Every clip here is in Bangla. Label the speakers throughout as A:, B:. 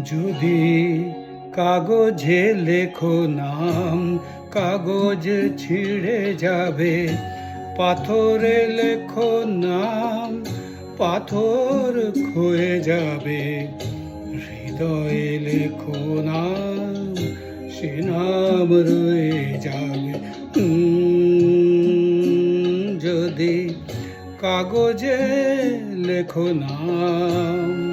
A: যদি কাগজে লেখো নাম, কাগজ ছিঁড়ে যাবে। পাথরে লেখো নাম, পাথর ক্ষয়ে যাবে। হৃদয়ে লেখো নাম, সে নাম রয়ে যাবে। যদি কাগজে লেখো নাম।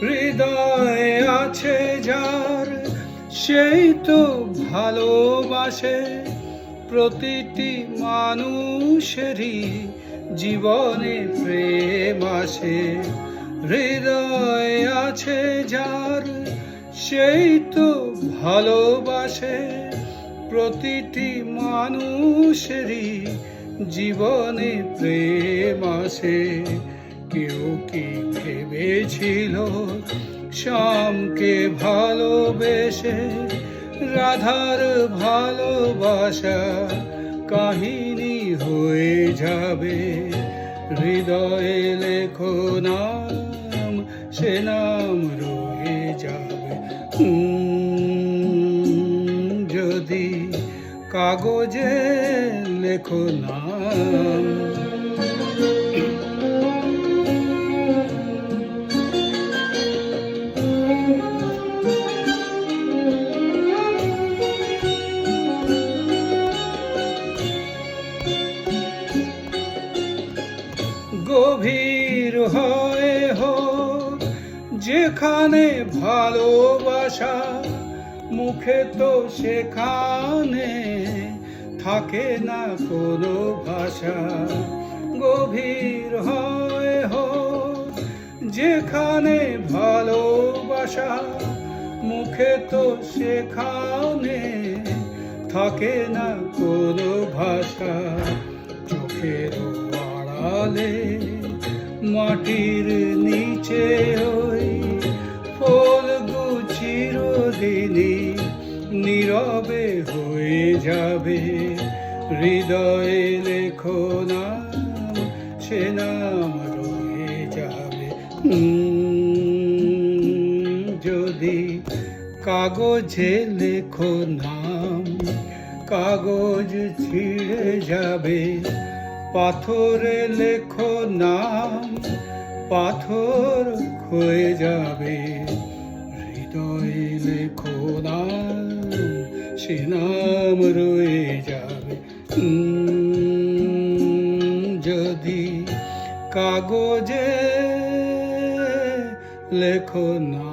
A: হৃদয়ে আছে যার, সেই তো ভালোবাসে। প্রতিটি মানুষেরই জীবনে প্রেম আসে। হৃদয়ে আছে যার, সেই তো ভালোবাসে। প্রতিটি মানুষেরই জীবনে প্রেম আসে। কেউ কি ভেবেছিল শ্যামকে ভালোবেসে রাধার ভালোবাসা কাহিনী হয়ে যাবে? হৃদয়ে লেখো নাম, সে নাম রয়ে যাবে। যদি কাগজে লেখো নাম। গভীর হয়ে হোক যেখানে ভালোবাসা, মুখে তো সেখানে থাকে না কোনো ভাষা। গভীর হয়ে হোক যেখানে ভালোবাসা, মুখে তো সেখানে থাকে না কোনো ভাষা। চোখের আড়ালে মাটির নিচে ওই ফুলগুলো চিরদিনই নীরবে হয়ে যাবে। হৃদয়ে লেখো নাম, সে নাম রয়ে যাবে। যদি কাগজে লেখো নাম, কাগজ ছিঁড়ে যাবে। পাথরে লেখো নাম, পাথর ক্ষয়ে যাবে। হৃদয়ে লেখো নাম, সে নাম রয়ে যাবে। যদি কাগজে লেখো নাম।